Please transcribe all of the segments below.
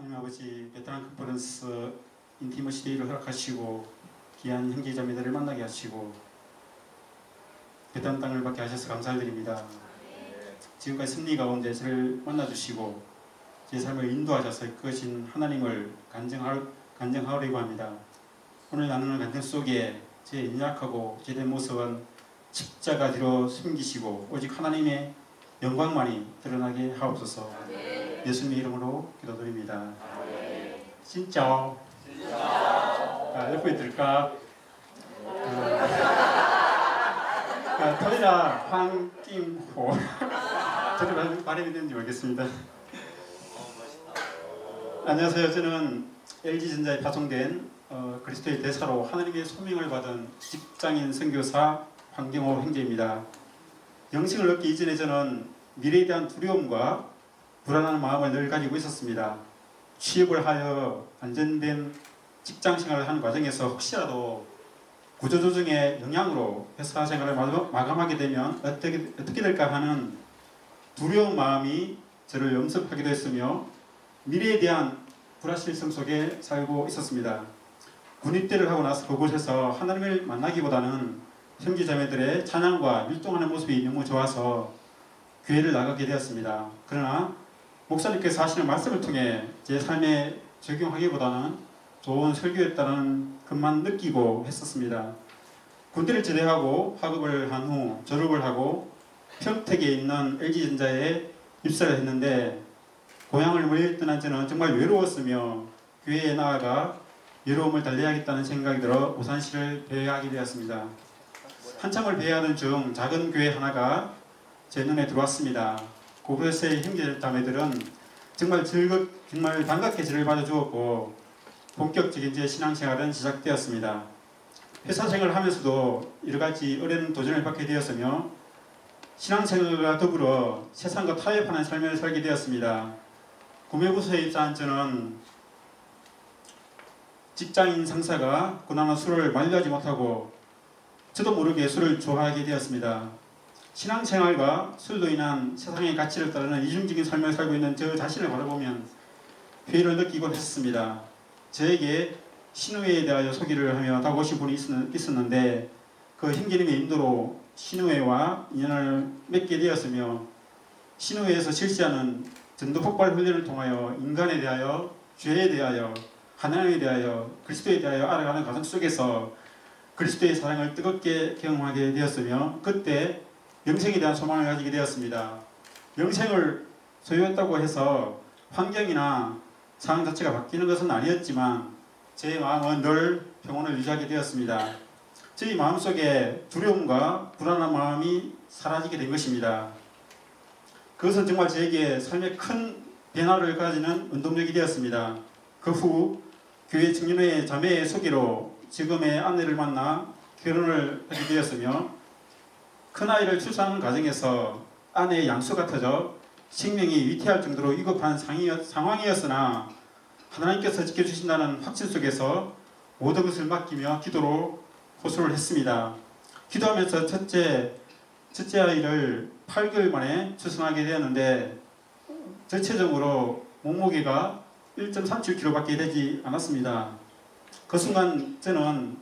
하나님 아버지, 베테랑 컨퍼런스 인티머시 데이를 허락하시고 귀한 형제자매들을 만나게 하시고 베테랑 땅을 받게 하셔서 감사드립니다. 지금까지 승리 가운데 저를 만나주시고 제 삶을 인도하셔서 그것인 하나님을 간증하려고 합니다. 오늘 나누는 간증 속에 제 연약하고 제된 모습은 십자가 뒤로 숨기시고 오직 하나님의 영광만이 드러나게 하옵소서. 예수님의 이름으로 기도드립니다. 진짜 옆에 들까? 토이라 황김호 저를 말이 되는지 모르겠습니다. 안녕하세요. 저는 LG전자에 파송된 그리스도의 대사로 하나님의 소명을 받은 직장인 선교사 황경호 형제입니다. 영생을 얻기 이전에 저는 미래에 대한 두려움과 불안한 마음을 늘 가지고 있었습니다. 취업을 하여 안전된 직장생활을 하는 과정에서 혹시라도 구조조정의 영향으로 회사 생활을 마감하게 되면 어떻게 될까 하는 두려운 마음이 저를 엄습하기도 했으며 미래에 대한 불확실성 속에 살고 있었습니다. 군입대를 하고 나서 그곳에서 하나님을 만나기보다는 형제자매들의 찬양과 율동하는 모습이 너무 좋아서 교회를 나가게 되었습니다. 그러나 목사님께서 하시는 말씀을 통해 제 삶에 적용하기보다는 좋은 설교였다는 것만 느끼고 했었습니다. 군대를 제대하고 학업을 한 후 졸업을 하고 평택에 있는 LG전자에 입사를 했는데 고향을 멀리 떠난 저는 정말 외로웠으며 교회에 나아가 외로움을 달래야겠다는 생각이 들어 오산시를 배회하게 되었습니다. 한참을 배회하던 중 작은 교회 하나가 제 눈에 들어왔습니다. 그곳의 형제자매들은 정말 반갑게 저를 받아주었고 본격적인 제 신앙생활은 시작되었습니다. 회사 생활을 하면서도 여러가지 어려운 도전을 받게 되었으며 신앙생활과 더불어 세상과 타협하는 삶을 살게 되었습니다. 구매부서에 입사한 저는 직장인 상사가 고난한 술을 만류하지 못하고 저도 모르게 술을 좋아하게 되었습니다. 신앙생활과 술로 인한 세상의 가치를 따르는 이중적인 삶을 살고 있는 저 자신을 바라보면 회의를 느끼곤 했습니다. 저에게 신우회에 대하여 소개를 하며 다가오신 분이 있었는데 그 형제님의 인도로 신우회와 인연을 맺게 되었으며 신우회에서 실시하는 전도 폭발 훈련을 통하여 인간에 대하여, 죄에 대하여, 하나님에 대하여, 그리스도에 대하여 알아가는 과정 속에서 그리스도의 사랑을 뜨겁게 경험하게 되었으며 그때 영생에 대한 소망을 가지게 되었습니다. 영생을 소유했다고 해서 환경이나 상황 자체가 바뀌는 것은 아니었지만 제 마음은 늘 평온을 유지하게 되었습니다. 저희 마음속에 두려움과 불안한 마음이 사라지게 된 것입니다. 그것은 정말 저에게 삶에 큰 변화를 가지는 운동력이 되었습니다. 그 후 교회 청년회 자매의 소개로 지금의 아내를 만나 결혼을 하게 되었으며 큰아이를 출산하는 과정에서 아내의 양수가 터져 생명이 위태할 정도로 위급한 상황이었으나 하나님께서 지켜주신다는 확신 속에서 모든 것을 맡기며 기도로 호소를 했습니다. 기도하면서 첫째 아이를 8개월 만에 출산하게 되었는데 전체적으로 몸무게가 1.37kg밖에 되지 않았습니다. 그 순간 저는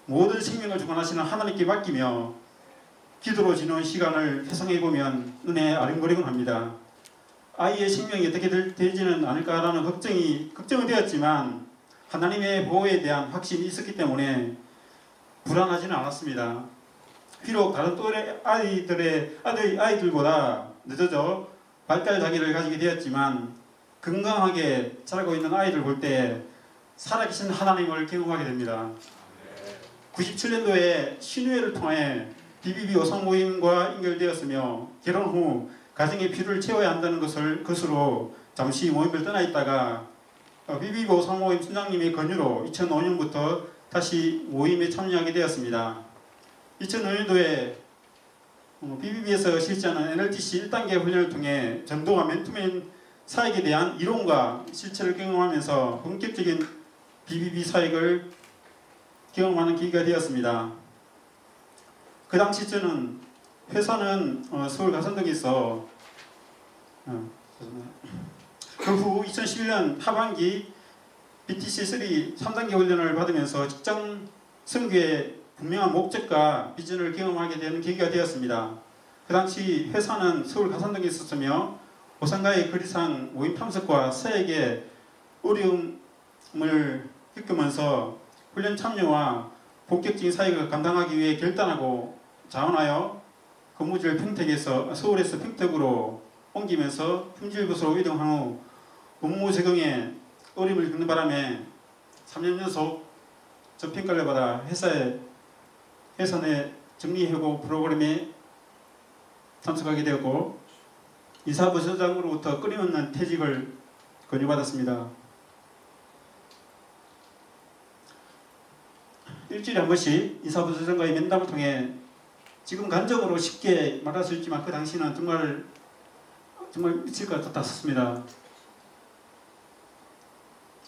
모든 생명을 주관하시는 하나님께 맡기며 기도로 지는 시간을 회상해보면 눈에 아른거리곤 합니다. 아이의 생명이 어떻게 되지는 않을까라는 걱정은 되었지만 하나님의 보호에 대한 확신이 있었기 때문에 불안하지는 않았습니다. 비록 다른 또래 아이들보다 늦어져 발달 장애를 가지게 되었지만 건강하게 자라고 있는 아이들 볼 때 살아계신 하나님을 경험하게 됩니다. 97년도에 신우회를 통해 BBB 오성 모임과 연결되었으며 결혼 후 가정의 필요를 채워야 한다는 것으로 잠시 모임을 떠나 있다가 BBB 오성 모임 순장님의 권유로 2005년부터 다시 모임에 참여하게 되었습니다. 2005년도에 BBB에서 실시하는 NLTC 1단계 훈련을 통해 전도와 맨투맨 사역에 대한 이론과 실체를 경험하면서 본격적인 BBB 사역을 경험하는 계기가 되었습니다. 그 당시 저는 회사는 서울 가산동에 있어 그 후 2011년 하반기 BTC3 3단계 훈련을 받으면서 직장 승계의 분명한 목적과 비전을 경험하게 되는 계기가 되었습니다. 그 당시 회사는 서울 가산동에 있었으며 오산가의 거리상 모임 참석과 사역의 어려움을 겪으면서 훈련 참여와 본격적인 사역을 감당하기 위해 결단하고 자원하여 근무지를 평택에서 서울에서 평택으로 옮기면서 품질부서로 이동한 후 업무 적응에 어려움을 겪는 바람에 3년 연속 저평가를 받아 회사 내 정리해고 프로그램에 참석하게 되었고 이사부서장으로부터 끊임없는 퇴직을 권유받았습니다. 일주일에 한 번씩 이사부서장과의 면담을 통해 지금 간접으로 쉽게 말할 수 있지만 그 당시는 정말 미칠 것 같았습니다.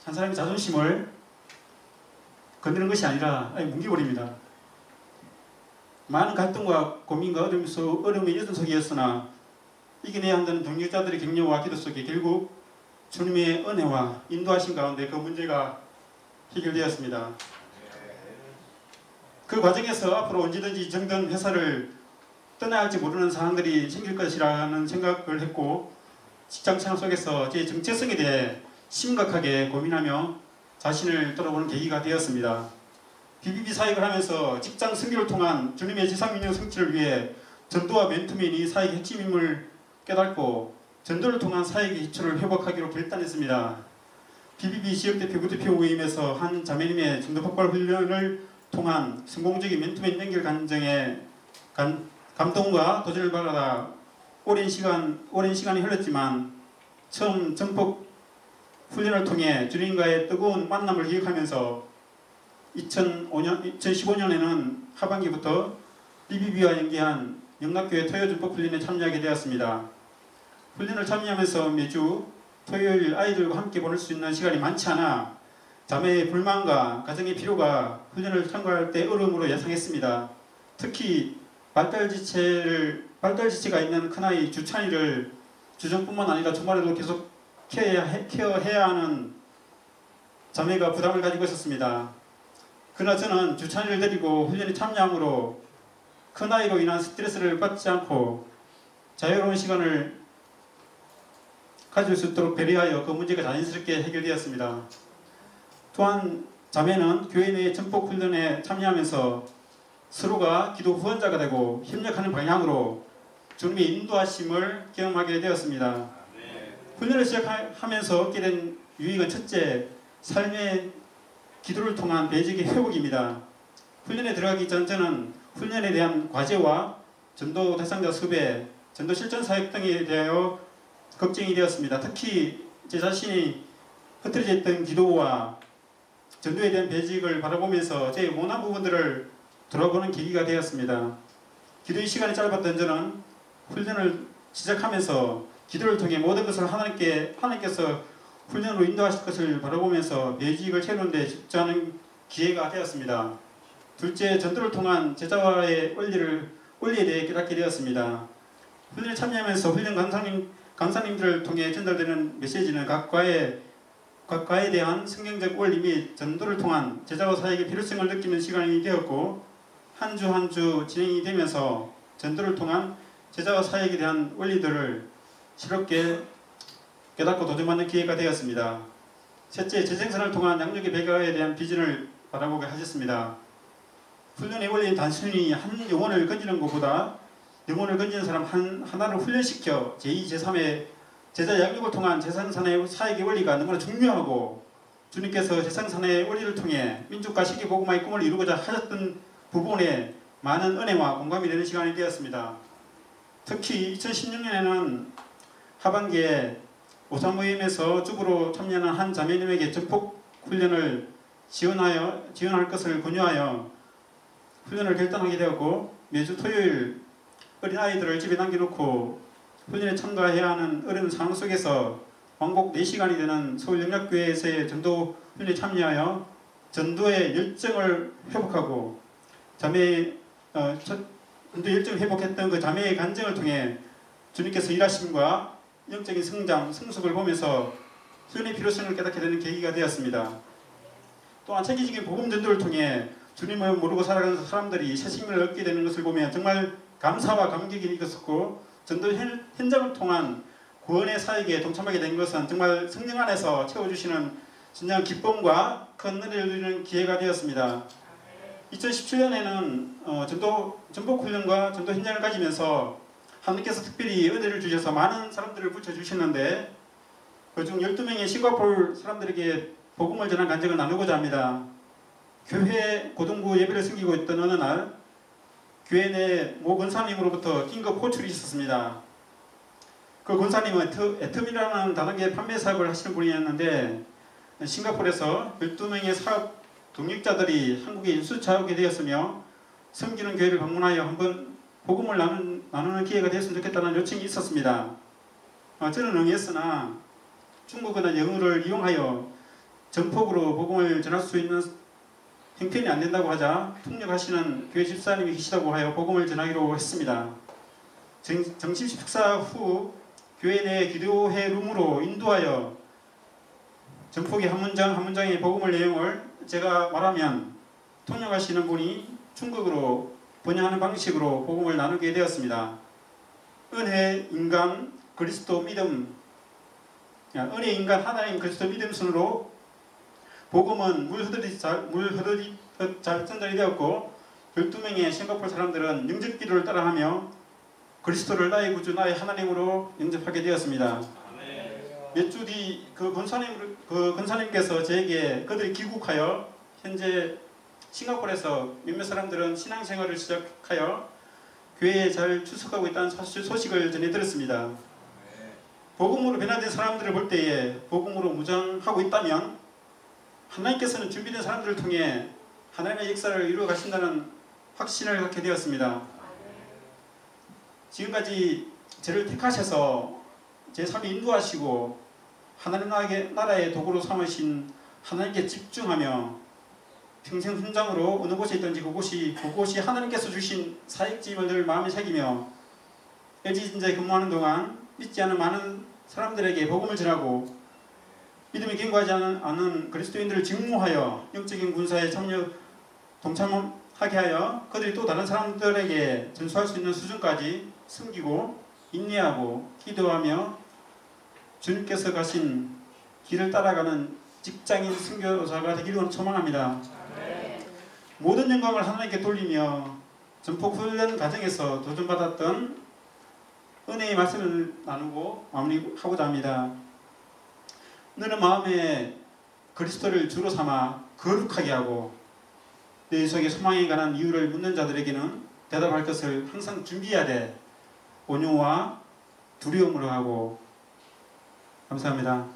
한 사람의 자존심을 건드는 것이 아니라 뭉개버립니다. 많은 갈등과 고민과 어려움의 여전 속이었으나 이겨내야 한다는 동역자들의 격려와 기도 속에 결국 주님의 은혜와 인도하신 가운데 그 문제가 해결되었습니다. 그 과정에서 앞으로 언제든지 정든 회사를 떠나야 할지 모르는 상황들이 생길 것이라는 생각을 했고 직장생활 속에서 제 정체성에 대해 심각하게 고민하며 자신을 돌아보는 계기가 되었습니다. BBB 사역을 하면서 직장 승계를 통한 주님의 지상민족 성취를 위해 전도와 멘토맨이 사역의 핵심임을 깨닫고 전도를 통한 사역의 기초를 회복하기로 결단했습니다. BBB 지역대표 부대표 모임에서 한 자매님의 전도 폭발 훈련을 통한 성공적인 멘토맨 연결 과정에 감동과 도전을 받아 오랜 시간이 흘렀지만 처음 전폭 훈련을 통해 주님과의 뜨거운 만남을 기억하면서 2015년에는 하반기부터 BBB와 연계한 영락교회 토요 전폭 훈련에 참여하게 되었습니다. 훈련을 참여하면서 매주 토요일 아이들과 함께 보낼 수 있는 시간이 많지 않아 자매의 불만과 가정의 필요가 훈련을 참가할 때 어려움으로 예상했습니다. 특히 발달지체가 있는 큰아이 주찬이를 주중뿐만 아니라 주말에도 계속 케어해야 하는 자매가 부담을 가지고 있었습니다. 그러나 저는 주찬이를 데리고 훈련에 참여함으로 큰아이로 인한 스트레스를 받지 않고 자유로운 시간을 가질 수 있도록 배려하여 그 문제가 자연스럽게 해결되었습니다. 또한 자매는 교회 내 전폭 훈련에 참여하면서 서로가 기도 후원자가 되고 협력하는 방향으로 주님의 인도하심을 경험하게 되었습니다. 훈련을 시작하면서 얻게 된 유익은 첫째, 삶의 기도를 통한 배적의 회복입니다. 훈련에 들어가기 전 저는 훈련에 대한 과제와 전도 대상자 섭외, 전도 실전 사역 등에 대하여 걱정이 되었습니다. 특히 제 자신이 흐트러져 있던 기도와 전도에 대한 배직을 바라보면서 제 못난 부분들을 돌아보는 계기가 되었습니다. 기도의 시간이 짧았던 저는 훈련을 시작하면서 기도를 통해 모든 것을 하나님께서 훈련으로 인도하실 것을 바라보면서 배직을 채우는데 집중하는 기회가 되었습니다. 둘째, 전도를 통한 제자와의 원리에 대해 깨닫게 되었습니다. 훈련에 참여하면서 훈련 강사님들을 통해 전달되는 메시지는 각 과에 대한 성경적 원리 및 전도를 통한 제자와 사역의 필요성을 느끼는 시간이 되었고 한 주 한 주 진행이 되면서 전도를 통한 제자와 사역에 대한 원리들을 새롭게 깨닫고 도전받는 기회가 되었습니다. 셋째, 재생산을 통한 양육의 배가에 대한 비전을 바라보게 하셨습니다. 훈련의 원리는 단순히 한 영혼을 건지는 것보다 영혼을 건지는 사람 하나를 훈련시켜 제2, 제3의 제자 양육을 통한 재생산의 사역의 원리가 너무나 중요하고 주님께서 재생산의 원리를 통해 민족과 세계복음화의 꿈을 이루고자 하셨던 부분에 많은 은혜와 공감이 되는 시간이 되었습니다. 특히 2016년에는 하반기에 오산모임에서 주부로 참여하는 한 자매님에게 전폭 훈련을 지원할 것을 권유하여 훈련을 결단하게 되었고 매주 토요일 어린아이들을 집에 남겨놓고 훈련에 참가해야 하는 어려운 상황 속에서 왕복 4시간이 되는 서울영락교회에서의 전도 훈련에 참여하여 전도의 열정을 회복하고 전도 열정을 회복했던 그 자매의 간증을 통해 주님께서 일하심과 영적인 성장, 성숙을 보면서 수련의 필요성을 깨닫게 되는 계기가 되었습니다. 또한 체계적인 복음 전도를 통해 주님을 모르고 살아가는 사람들이 새 생명을 얻게 되는 것을 보면 정말 감사와 감격이 있었고, 전도 현장을 통한 구원의 사역에 동참하게 된 것은 정말 성령 안에서 채워주시는 진정한 기쁨과 큰 은혜를 누리는 기회가 되었습니다. 2017년에는 전복훈련과 전도 현장을 가지면서 하나님께서 특별히 은혜를 주셔서 많은 사람들을 붙여주셨는데, 그중 12명의 싱가포르 사람들에게 복음을 전한 간증을 나누고자 합니다. 교회 고등부 예배를 섬기고 있던 어느 날 교회 내 모 권사님으로부터 긴급 호출이 있었습니다. 그 권사님은 애텀이라는 다단계 판매 사업을 하시는 분이었는데, 싱가포르에서 12명의 사업 동역자들이 한국에 인수차오게 되었으며 섬기는 교회를 방문하여 한번 복음을 나누는 기회가 되었으면 좋겠다는 요청이 있었습니다. 저는 응했으나 중국어나 영어를 이용하여 전폭으로 복음을 전할 수 있는 형편이 안 된다고 하자 통역하시는 교회 집사님이 계시다고 하여 복음을 전하기로 했습니다. 점심 식사 후 교회 내 기도회 룸으로 인도하여 전폭의 한 문장 한 문장의 복음을 내용을 제가 말하면 통역하시는 분이 중국어로 번역하는 방식으로 복음을 나누게 되었습니다. 은혜, 인간, 그리스도 믿음, 은혜, 인간, 하나님, 그리스도 믿음 순으로 복음은 물 흐르듯 잘 전달이 되었고, 12명의 싱가포르 사람들은 영접 기도를 따라하며 그리스도를 나의 구주, 나의 하나님으로 영접하게 되었습니다. 몇 주 뒤 그 권사님께서 저에게 그들이 귀국하여 현재 싱가포르에서 몇몇 사람들은 신앙생활을 시작하여 교회에 잘 출석하고 있다는 소식을 전해 들었습니다. 복음으로 변화된 사람들을 볼 때에 복음으로 무장하고 있다면 하나님께서는 준비된 사람들을 통해 하나님의 역사를 이루어 가신다는 확신을 갖게 되었습니다. 지금까지 저를 택하셔서 제 삶을 인도하시고 하나님 나라의 도구로 삼으신 하나님께 집중하며 평생 훈장으로 어느 곳에 있든지 그곳이 하나님께서 주신 사역지임을 늘 마음에 새기며 LG진자에 근무하는 동안 믿지 않은 많은 사람들에게 복음을 전하고 믿음이 견고하지 않은 그리스도인들을 직무하여 영적인 군사에 동참하게 하여 그들이 또 다른 사람들에게 전수할 수 있는 수준까지 섬기고 인내하고 기도하며 주님께서 가신 길을 따라가는 직장인 선교사가 되기를 소망합니다. 모든 영광을 하나님께 돌리며 전폭 훈련 과정에서 도전받았던 은혜의 말씀을 나누고 마무리하고자 합니다. 너는 마음에 그리스도를 주로 삼아 거룩하게 하고 내 속에 소망에 관한 이유를 묻는 자들에게는 대답할 것을 항상 준비해야 돼. 온유와 두려움으로 하고. 감사합니다.